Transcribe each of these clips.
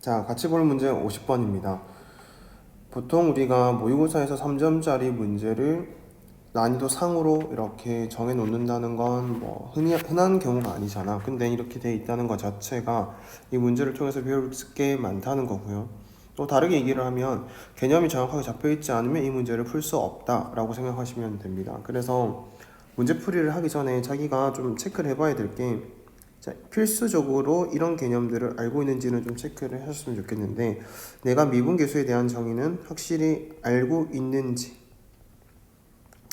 자, 같이 볼 문제 50번입니다. 보통 우리가 모의고사에서 3점짜리 문제를 난이도 상으로 이렇게 정해 놓는다는 건 뭐 흔한 경우가 아니잖아. 근데 이렇게 돼 있다는 것 자체가 이 문제를 통해서 배울 게 많다는 거고요. 또 다르게 얘기를 하면 개념이 정확하게 잡혀 있지 않으면 이 문제를 풀 수 없다라고 생각하시면 됩니다. 그래서 문제풀이를 하기 전에 자기가 좀 체크를 해봐야 될 게 필수적으로 이런 개념들을 알고 있는지는 좀 체크를 하셨으면 좋겠는데, 내가 미분계수에 대한 정의는 확실히 알고 있는지,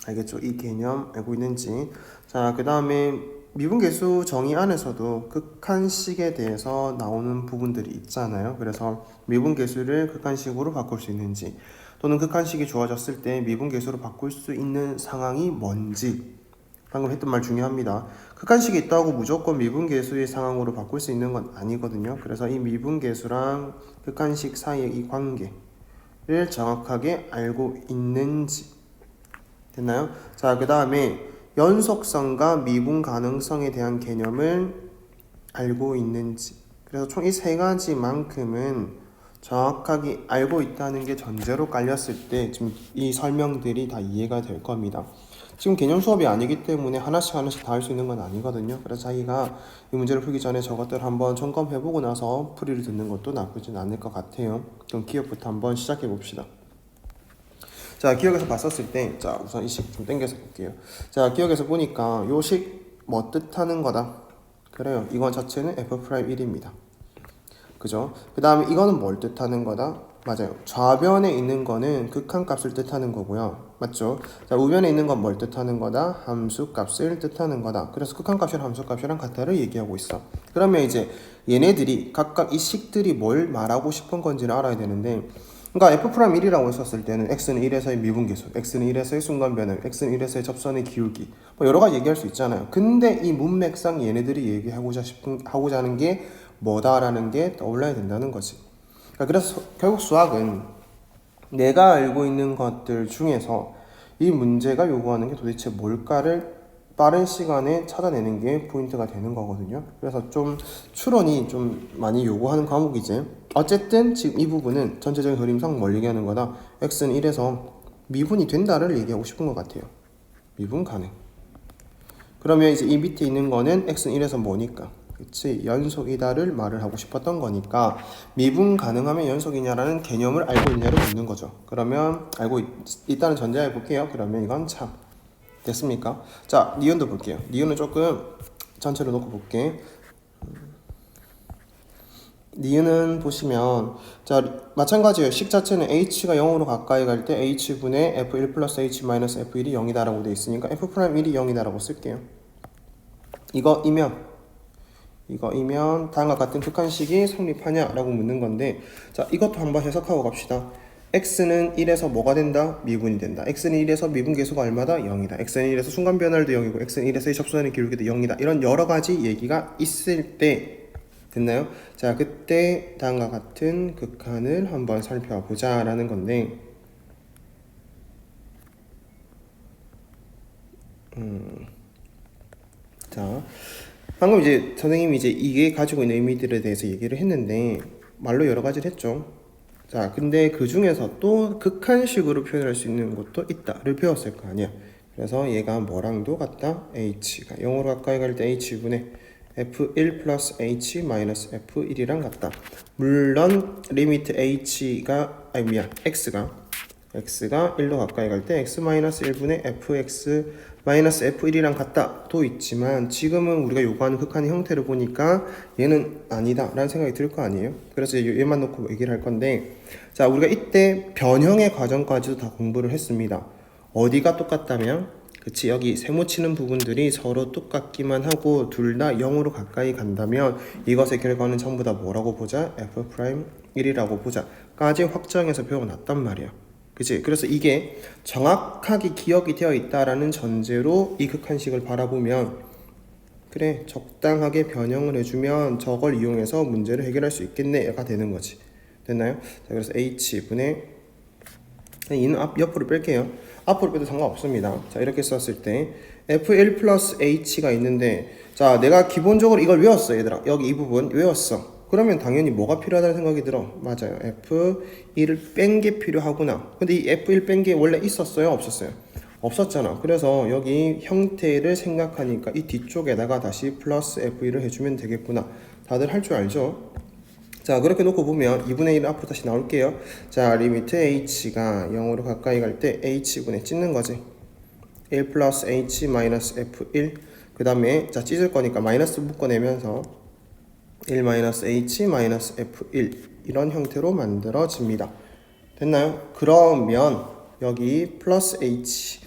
알겠죠? 이 개념 알고 있는지. 자, 그 다음에 미분계수 정의 안에서도 극한식에 대해서 나오는 부분들이 있잖아요. 그래서 미분계수를 극한식으로 바꿀 수 있는지, 또는 극한식이 주어졌을 때 미분계수로 바꿀 수 있는 상황이 뭔지, 방금 했던 말 중요합니다. 극한식이 있다고 무조건 미분계수의 상황으로 바꿀 수 있는 건 아니거든요. 그래서 이 미분계수랑 극한식 사이의 이 관계를 정확하게 알고 있는지. 됐나요? 자, 그 다음에 연속성과 미분 가능성에 대한 개념을 알고 있는지. 그래서 총 이 세 가지만큼은 정확하게 알고 있다는 게 전제로 깔렸을 때 지금 이 설명들이 다 이해가 될 겁니다. 지금 개념 수업이 아니기 때문에 하나씩 다 할 수 있는 건 아니거든요. 그래서 자기가 이 문제를 풀기 전에 저것들을 한번 점검해보고 나서 풀이를 듣는 것도 나쁘진 않을 것 같아요. 그럼 기억부터 한번 시작해 봅시다. 자, 기억에서 봤었을 때, 자, 우선 이 식 좀 땡겨서 볼게요. 자, 기억에서 보니까 요 식 뭐 뜻하는 거다? 그래요. 이건 자체는 f'1입니다. 그죠? 그 다음에 이거는 뭘 뜻하는 거다? 맞아요. 좌변에 있는 거는 극한값을 뜻하는 거고요. 맞죠? 자, 우변에 있는 건 뭘 뜻하는 거다? 함수값을 뜻하는 거다. 그래서 극한값이랑 함수값이랑 같다를 얘기하고 있어. 그러면 이제 얘네들이 각각 이 식들이 뭘 말하고 싶은 건지를 알아야 되는데, 그러니까 f'1이라고 했었을 때는 x는 1에서의 미분계수, x는 1에서의 순간변화, x는 1에서의 접선의 기울기, 뭐 여러 가지 얘기할 수 있잖아요. 근데 이 문맥상 얘네들이 하고자 하는 게 뭐다라는 게 떠올라야 된다는 거지. 그래서 결국 수학은 내가 알고 있는 것들 중에서 이 문제가 요구하는 게 도대체 뭘까를 빠른 시간에 찾아내는 게 포인트가 되는 거거든요. 그래서 좀 추론이 좀 많이 요구하는 과목이지. 어쨌든 지금 이 부분은 전체적인 그림상 뭘 얘기하는 거다? x는 1에서 미분이 된다를 얘기하고 싶은 것 같아요. 미분 가능. 그러면 이제 이 밑에 있는 거는 x는 1에서 뭐니까? 그치? 연속이다를 말을 하고 싶었던 거니까 미분 가능하면 연속이냐라는 개념을 알고 있냐를 묻는 거죠. 그러면 알고 있다는 전제해 볼게요. 그러면 이건 참. 됐습니까? 자, 니은도 볼게요. 니은은 조금 전체로 놓고 볼게. 니은은 보시면, 자, 마찬가지예요. 식 자체는 h가 0으로 가까이 갈 때 h분의 f1 플러스 h 마이너스 f1이 0이다라고 돼 있으니까 f'1이 0이다라고 쓸게요. 이거이면 다음과 같은 극한식이 성립하냐라고 묻는 건데, 자, 이것도 한번 해석하고 갑시다. x는 1에서 뭐가 된다? 미분이 된다. x는 1에서 미분계수가 얼마다? 0이다. x는 1에서 순간변화도 0이고 x는 1에서 접선의 기울기도 0이다. 이런 여러 가지 얘기가 있을 때, 됐나요? 자, 그때 다음과 같은 극한을 한번 살펴보자 라는 건데, 자, 방금 이제 선생님이 이제 이게 가지고 있는 의미들에 대해서 얘기를 했는데, 말로 여러 가지를 했죠. 자, 근데 그 중에서 또 극한식으로 표현할 수 있는 것도 있다를 배웠을 거 아니야. 그래서 얘가 뭐랑도 같다? h가 0으로 가까이 갈 때 h분의 f1 플러스 h 마이너스 f1이랑 같다. 물론 리미트 h가 x가 1로 가까이 갈 때 x 마이너스 1분의 fx 마이너스 f1이랑 같다도 있지만, 지금은 우리가 요구하는 극한의 형태를 보니까 얘는 아니다 라는 생각이 들 거 아니에요. 그래서 얘만 놓고 얘기를 할 건데, 자, 우리가 이때 변형의 과정까지도 다 공부를 했습니다. 어디가 똑같다면, 그치, 여기 세모 치는 부분들이 서로 똑같기만 하고 둘 다 0으로 가까이 간다면 이것의 결과는 전부 다 뭐라고 보자? f'1이라고 보자 까지 확정해서 배워놨단 말이야. 그치? 그래서 이게 정확하게 기억이 되어 있다라는 전제로 이 극한식을 바라보면, 그래, 적당하게 변형을 해주면 저걸 이용해서 문제를 해결할 수 있겠네가 되는 거지. 됐나요? 자, 그래서 h분의, 이는 옆으로 뺄게요. 앞으로 빼도 상관없습니다. 자, 이렇게 썼을 때 f1 플러스 h가 있는데, 자, 내가 기본적으로 이걸 외웠어, 얘들아. 여기 이 부분 외웠어. 그러면 당연히 뭐가 필요하다는 생각이 들어. 맞아요. F1을 뺀 게 필요하구나. 근데 이 F1 뺀 게 원래 있었어요? 없었어요? 없었잖아. 그래서 여기 형태를 생각하니까 이 뒤쪽에다가 다시 플러스 F1을 해주면 되겠구나. 다들 할 줄 알죠? 자, 그렇게 놓고 보면 2분의 1 앞으로 다시 나올게요. 자, 리미트 h가 0으로 가까이 갈 때 h분에 찢는 거지. 1 플러스 h 마이너스 f1. 그 다음에 자, 찢을 거니까 마이너스 묶어내면서 1 마이너스 h 마이너스 f1 이런 형태로 만들어집니다. 됐나요? 그러면 여기 플러스 h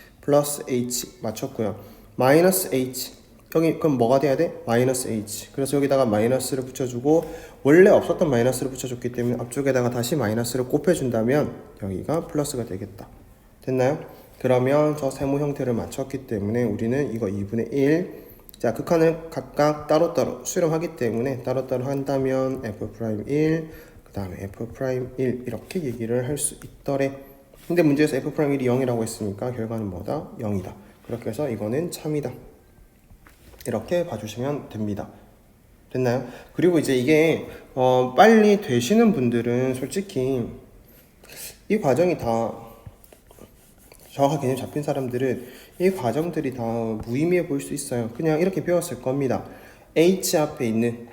맞췄고요. 마이너스 h 여기 그럼 뭐가 돼야 돼? 마이너스 h. 그래서 여기다가 마이너스를 붙여주고 원래 없었던 마이너스를 붙여줬기 때문에 앞쪽에다가 다시 마이너스를 곱해준다면 여기가 플러스가 되겠다. 됐나요? 그러면 저 세모 형태를 맞췄기 때문에 우리는 이거 2분의 1 자, 극한을 각각 따로따로 수렴하기 때문에 따로따로 한다면 F'1 그 다음에 F'1 이렇게 얘기를 할 수 있더래. 근데 문제에서 F'1이 0이라고 했으니까 결과는 뭐다? 0이다. 그렇게 해서 이거는 참이다. 이렇게 봐주시면 됩니다. 됐나요? 그리고 이제 이게 빨리 되시는 분들은 솔직히 이 과정이 다 정확한 개념 잡힌 사람들은 이 과정들이 다 무의미해 보일 수 있어요. 그냥 이렇게 배웠을 겁니다. H 앞에 있는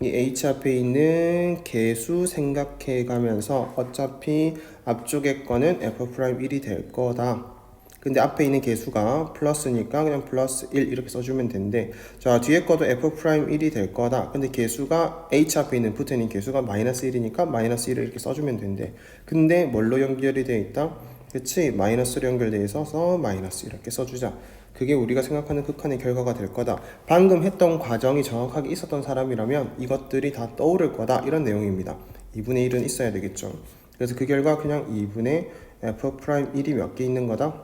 이 H 앞에 있는 개수 생각해 가면서 어차피 앞쪽에 거는 F'1이 될 거다. 근데 앞에 있는 개수가 플러스니까 그냥 플러스 1 이렇게 써주면 된대. 자, 뒤에 거도 F'1이 될 거다. 근데 개수가 H 앞에 있는 붙어 있는 개수가 마이너스 1이니까 마이너스 1을 이렇게 써주면 된대. 근데 뭘로 연결이 되어 있다? 그치? 마이너스로 연결되어 있어서 마이너스 이렇게 써주자. 그게 우리가 생각하는 극한의 결과가 될 거다. 방금 했던 과정이 정확하게 있었던 사람이라면 이것들이 다 떠오를 거다. 이런 내용입니다. 2분의 1은 있어야 되겠죠. 그래서 그 결과 그냥 2분의 F'1이 몇 개 있는 거다?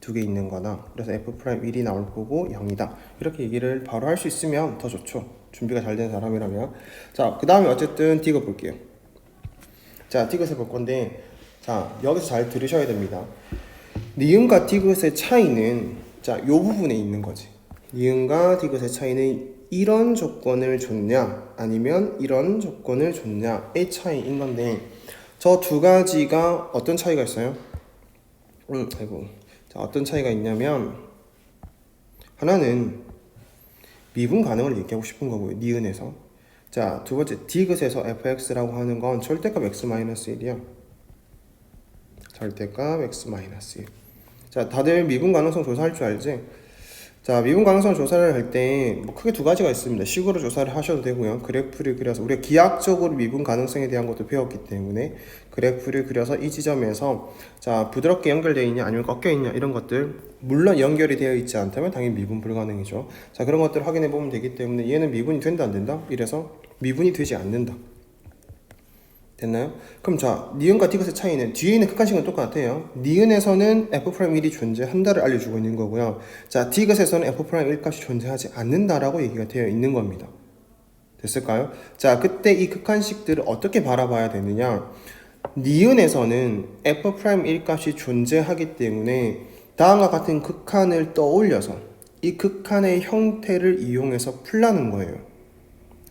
2개 있는 거다. 그래서 F'1이 나올 거고 0이다. 이렇게 얘기를 바로 할 수 있으면 더 좋죠. 준비가 잘 된 사람이라면. 자, 그 다음에 어쨌든 디귿 볼게요. 자, 디귿을 볼 건데 자, 여기서 잘 들으셔야 됩니다. 니은과 디귿의 차이는 자, 요 부분에 있는 거지. 니은과 디귿의 차이는 이런 조건을 줬냐 아니면 이런 조건을 줬냐의 차이인 건데 저 두 가지가 어떤 차이가 있어요? 아이고. 자, 어떤 차이가 있냐면 하나는 미분 가능을 얘기하고 싶은 거고요. 니은에서. 자, 두 번째 디귿에서 fx라고 하는 건 절대값 x-1이야. 절대값 x-1. 자, 다들 미분 가능성 조사할 줄 알지? 자, 미분 가능성 조사를 할 때 뭐 크게 두 가지가 있습니다. 식으로 조사를 하셔도 되고요. 그래프를 그려서 우리가 기하학적으로 미분 가능성에 대한 것도 배웠기 때문에 그래프를 그려서 이 지점에서 자, 부드럽게 연결되어 있냐 아니면 꺾여 있냐 이런 것들 물론 연결이 되어 있지 않다면 당연히 미분 불가능이죠. 자, 그런 것들을 확인해 보면 되기 때문에 얘는 미분이 된다 안 된다? 이래서 미분이 되지 않는다. 됐나요? 그럼 자, 니은과 디귿의 차이는 뒤에 있는 극한식은 똑같아요. 니은에서는 F'1이 존재한다를 알려주고 있는 거고요. 자, 디귿에서는 F'1 값이 존재하지 않는다라고 얘기가 되어 있는 겁니다. 됐을까요? 자, 그때 이 극한식들을 어떻게 바라봐야 되느냐? 니은에서는 F'1 값이 존재하기 때문에 다음과 같은 극한을 떠올려서 이 극한의 형태를 이용해서 풀라는 거예요.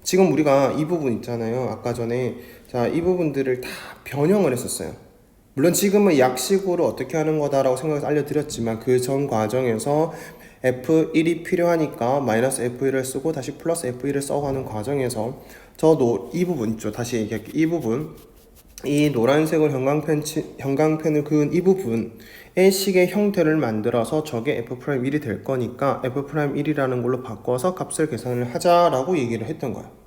지금 우리가 이 부분 있잖아요. 아까 전에 자, 이 부분들을 다 변형을 했었어요. 물론 지금은 약식으로 어떻게 하는 거다라고 생각해서 알려드렸지만 그 전 과정에서 F1이 필요하니까 마이너스 F1을 쓰고 다시 플러스 F1을 써가는 과정에서 이 부분 있죠. 다시 얘기할게요. 이 부분 이 노란색으로 형광펜을 그은 이 부분의 식의 형태를 만들어서 저게 F'1이 될 거니까 F'1이라는 걸로 바꿔서 값을 계산을 하자라고 얘기를 했던 거예요.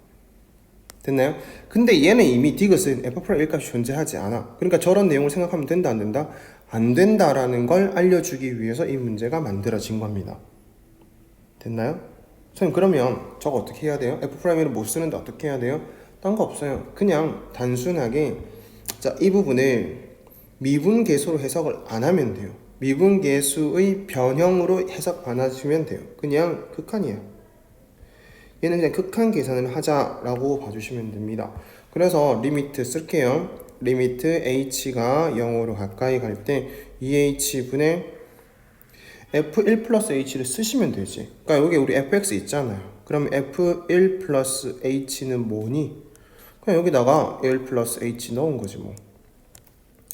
됐나요? 근데 얘는 이미 디귿은 F'1 값이 존재하지 않아. 그러니까 저런 내용을 생각하면 된다 안 된다? 안 된다라는 걸 알려주기 위해서 이 문제가 만들어진 겁니다. 됐나요? 선생님 그러면 저거 어떻게 해야 돼요? F'1을 못 쓰는데 어떻게 해야 돼요? 딴 거 없어요. 그냥 단순하게 자, 이 부분을 미분계수로 해석을 안 하면 돼요. 미분계수의 변형으로 해석 안 하시면 돼요. 그냥 극한이에요. 얘는 그냥 극한 계산을 하자라고 봐주시면 됩니다. 그래서 리미트 쓸게요. 리미트 h가 0으로 가까이 갈 때 2h분의 f1 플러스 h를 쓰시면 되지. 그러니까 여기 우리 fx 있잖아요. 그럼 f1 플러스 h는 뭐니? 그냥 여기다가 L 플러스 H 넣은 거지 뭐.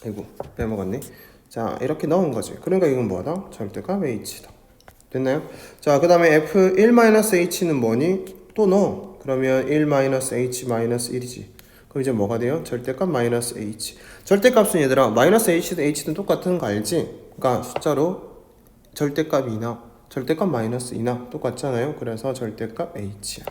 아이고 빼먹었네. 자 이렇게 넣은 거지. 그러니까 이건 뭐다? 절대값 H다. 됐나요? 자 그 다음에 F1-H는 뭐니? 또 넣어. 그러면 1-H-1이지. 그럼 이제 뭐가 돼요? 절대값 마이너스 H. 절대값은 얘들아 마이너스 H든 H든 똑같은 거 알지? 그러니까 숫자로 절대값 2나 절대값 마이너스 2나 똑같잖아요. 그래서 절대값 H야.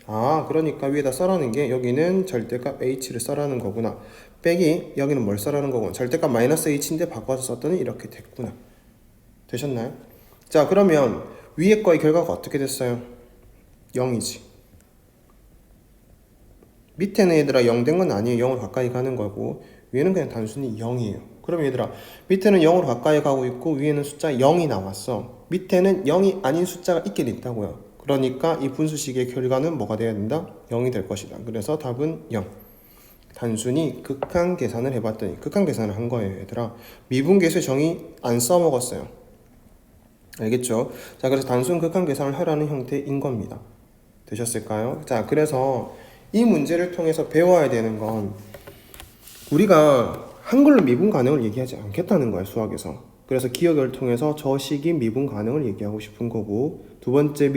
아 그러니까 위에다 써라는 게 여기는 절대값 H를 써라는 거구나. 빼기 여기는 뭘 써라는 거구나. 절대값 마이너스 H인데 바꿔서 썼더니 이렇게 됐구나. 되셨나요? 자 그러면 위에 거의 결과가 어떻게 됐어요? 0이지. 밑에는 얘들아 0 된 건 아니에요. 0으로 가까이 가는 거고 위에는 그냥 단순히 0이에요. 그럼 얘들아 밑에는 0으로 가까이 가고 있고 위에는 숫자 0이 나왔어. 밑에는 0이 아닌 숫자가 있긴 있다고요. 그러니까 이 분수식의 결과는 뭐가 돼야 된다? 0이 될 것이다. 그래서 답은 0. 단순히 극한 계산을 해봤더니 극한 계산을 한 거예요 얘들아. 미분계수의 정의 안 써먹었어요. 알겠죠? 자 그래서 단순 극한 계산을 하라는 형태인 겁니다. 되셨을까요? 자 그래서 이 문제를 통해서 배워야 되는 건 우리가 한글로 미분 가능을 얘기하지 않겠다는 거야 수학에서. 그래서 기억을 통해서 저 식이 미분 가능을 얘기하고 싶은 거고 두 번째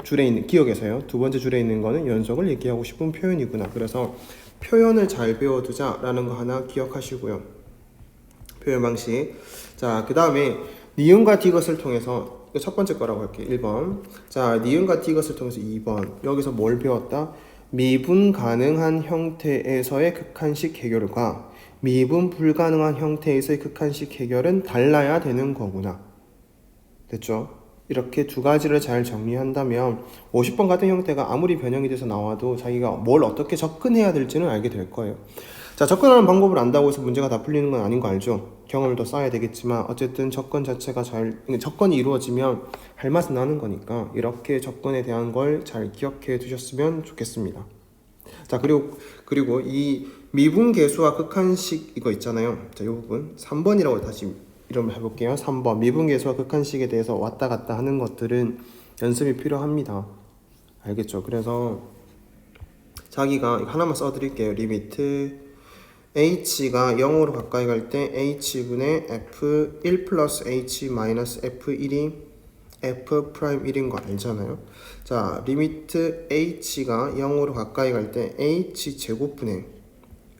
줄에 있는 기억에서요. 두 번째 줄에 있는 거는 연속을 얘기하고 싶은 표현이구나. 그래서 표현을 잘 배워두자라는 거 하나 기억하시고요. 표현 방식. 자 그 다음에 니은과 디귿을 통해서 첫 번째 거라고 할게요. 1번. 자 니은과 디귿을 통해서 2번. 여기서 뭘 배웠다? 미분 가능한 형태에서의 극한식 해결과 미분 불가능한 형태에서의 극한식 해결은 달라야 되는 거구나. 됐죠? 이렇게 두 가지를 잘 정리한다면 50번 같은 형태가 아무리 변형이 돼서 나와도 자기가 뭘 어떻게 접근해야 될지는 알게 될 거예요. 자, 접근하는 방법을 안다고 해서 문제가 다 풀리는 건 아닌 거 알죠? 경험을 더 쌓아야 되겠지만 어쨌든 접근 자체가 접근이 이루어지면 할 맛은 나는 거니까 이렇게 접근에 대한 걸 잘 기억해 두셨으면 좋겠습니다. 자 그리고 이 미분계수와 극한식 이거 있잖아요. 자 이 부분 3번이라고 다시 이름 해볼게요. 3번 미분계수와 극한식에 대해서 왔다 갔다 하는 것들은 연습이 필요합니다. 알겠죠? 그래서 자기가 하나만 써드릴게요. 리미트 h가 0으로 가까이 갈 때 h분의 f1 플러스 h 마이너스 f1이 f'1인 거 알잖아요. 자 리미트 h가 0으로 가까이 갈 때 h제곱분의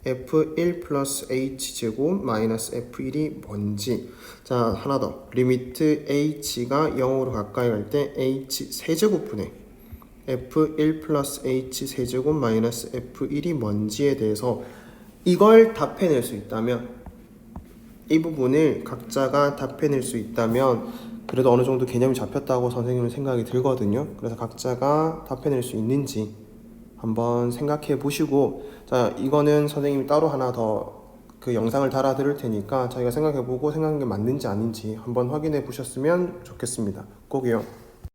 f1 플러스 h제곱 마이너스 f1이 뭔지. 자 하나 더 리미트 h가 0으로 가까이 갈 때 h세제곱분의 f1 플러스 h세제곱 마이너스 f1이 뭔지에 대해서 이걸 답해낼 수 있다면, 이 부분을 각자가 답해낼 수 있다면 그래도 어느 정도 개념이 잡혔다고 선생님은 생각이 들거든요. 그래서 각자가 답해낼 수 있는지 한번 생각해 보시고, 자 이거는 선생님이 따로 하나 더 그 영상을 달아 드릴 테니까 자기가 생각해 보고 생각한 게 맞는지 아닌지 한번 확인해 보셨으면 좋겠습니다. 꼭이요.